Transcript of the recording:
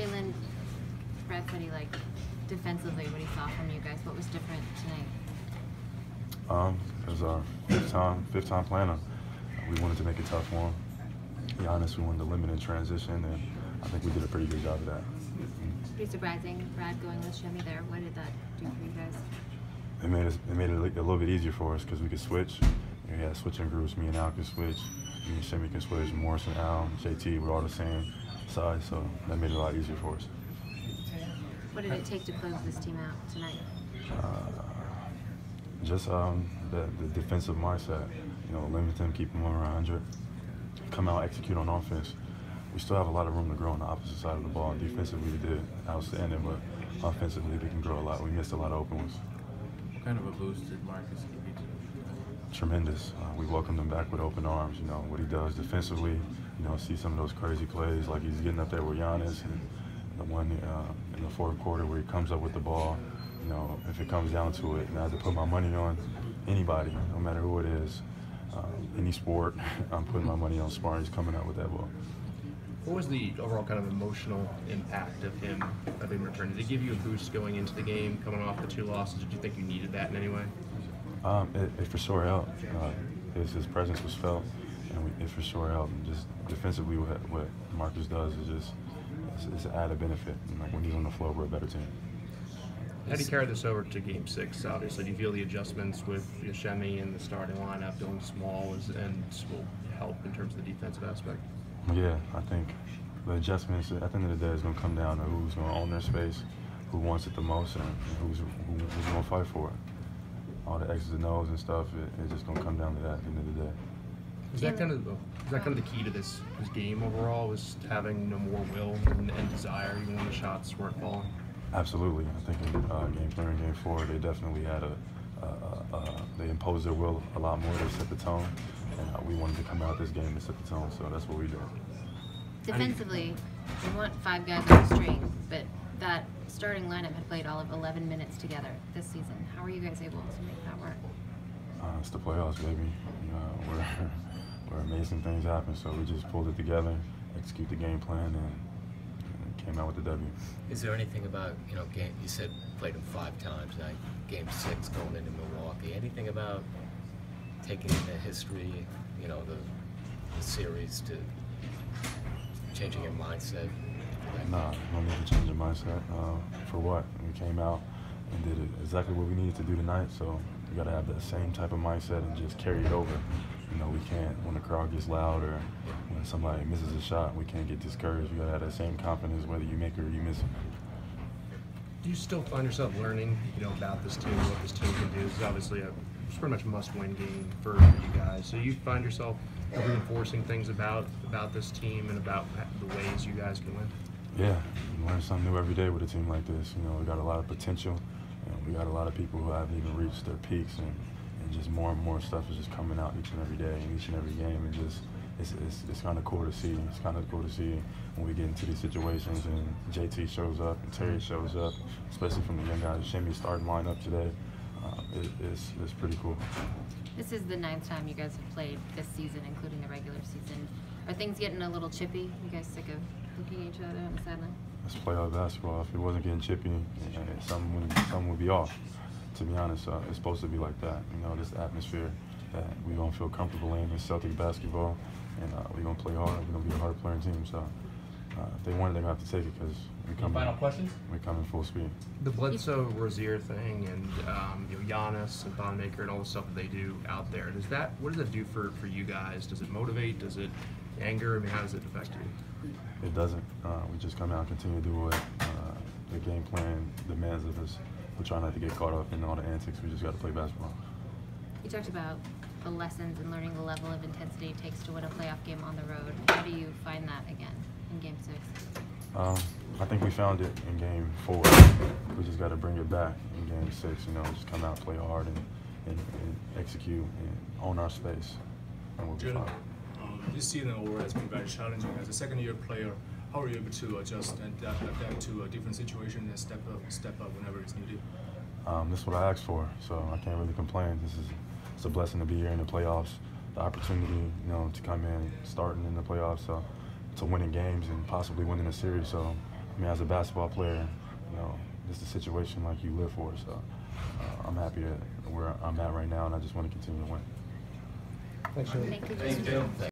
Jaylen, Brad said he liked defensively what he saw from you guys. What was different tonight? It was our fifth time playing him. We wanted to make it tough for him. To be honest, we wanted to limit in transition, and I think we did a pretty good job of that. Pretty surprising, Brad going with Semi there. What did that do for you guys? It made it a little bit easier for us because we could switch. We had switching groups. Me and Al could switch. Me and Semi could switch. Morris and Al, JT, we're all the same size, so that made it a lot easier for us. What did it take to close this team out tonight? Just the defensive mindset. You know, limit them, keep them over 100. Come out, execute on offense. We still have a lot of room to grow on the opposite side of the ball. Defensively, we did outstanding, but offensively, we can grow a lot. We missed a lot of open ones. What kind of a boost did Marcus give you to? Tremendous. We welcomed him back with open arms. You know, what he does defensively, you know, see some of those crazy plays, like he's getting up there with Giannis, and the one in the fourth quarter where he comes up with the ball. You know, if it comes down to it, and I have to put my money on anybody, no matter who it is, any sport, I'm putting my money on Smart. He's coming out with that ball. What was the overall kind of emotional impact of him returning? Did it give you a boost going into the game, coming off the 2 losses? Did you think you needed that in any way? It for sure helped. His presence was felt, and it for sure helped. And just defensively, what Marcus does is it's an added benefit. And like when he's on the floor, we're a better team. How do you carry this over to Game 6? Obviously, do you feel the adjustments with Semi and the starting lineup going small and will help in terms of the defensive aspect? Yeah, I think the adjustments at the end of the day is going to come down to who's going to own their space, who wants it the most, and who's going to fight for it. All the X's and O's and stuff, it's just going to come down to that at the end of the day. Is that kind of the key to this game overall? Was having more will and desire even when the shots weren't falling? Absolutely. I think in Game 3 and Game 4, they definitely had they imposed their will a lot more. They set the tone, and we wanted to come out this game and set the tone, so that's what we did. Defensively, we want 5 guys on the string, but that starting lineup had played all of 11 minutes together this season. How were you guys able to make that work? It's the playoffs, baby. Where amazing things happen, so we just pulled it together, execute the game plan, and came out with the W. Is there anything about, game, you said played them 5 times, now Game 6 going into Milwaukee, anything about taking the history, the series to changing your mindset? Nah, no need to change your mindset. For what? We came out and did exactly what we needed to do tonight, so we got to have that same type of mindset and just carry it over. We can't, when the crowd gets loud or when somebody misses a shot, we can't get discouraged. We got to have that same confidence whether you make it or you miss it. Do you still find yourself learning, about this team, what this team can do? It's obviously it's pretty much a must-win game for you guys. So you find yourself reinforcing things about this team and about the ways you guys can win? Yeah, you learn something new every day with a team like this. We got a lot of potential. We got a lot of people who haven't even reached their peaks, and just more and more stuff is just coming out each and every day and each and every game, and just it's kind of cool to see. It's kind of cool to see when we get into these situations and JT shows up and Terry shows up, especially from the young guys. Shemi starting lineup today. It's pretty cool. This is the 9th time you guys have played this season, including the regular season. Are things getting a little chippy? You guys sick of looking at each other on the sideline? It's playoff basketball. If it wasn't getting chippy, something would be off. To be honest, it's supposed to be like that. This atmosphere that we're going to feel comfortable in. It's Celtic basketball, and we're going to play hard. We're going to be a hard playing team. So if they want it, they're going to have to take it because Final questions? We're coming full speed. The Bledsoe-Rozier thing and Giannis and Thonmaker and all the stuff that they do out there, what does that do for you guys? Does it motivate? Does it anger? I mean, how does it affect you? It doesn't. We just come out and continue to do what the game plan demands of us. We try not to get caught up in all the antics. We just got to play basketball. You talked about the lessons and learning the level of intensity it takes to win a playoff game on the road. How do you find that again in Game 6? I think we found it in Game 4. We just got to bring it back in Game 6. Just come out, play hard, and execute and own our space, and we'll be fine. This season overall has been very challenging. As a second-year player, how are you able to adjust and adapt to a different situation and step up whenever it's needed? This is what I asked for, so I can't really complain. It's a blessing to be here in the playoffs. The opportunity, to come in starting in the playoffs, to winning games and possibly winning a series. So, I mean, as a basketball player, you know, it's a situation like you live for. So I'm happy where I'm at right now, and I just want to continue to win. Thanks, Jaylen. Thank you.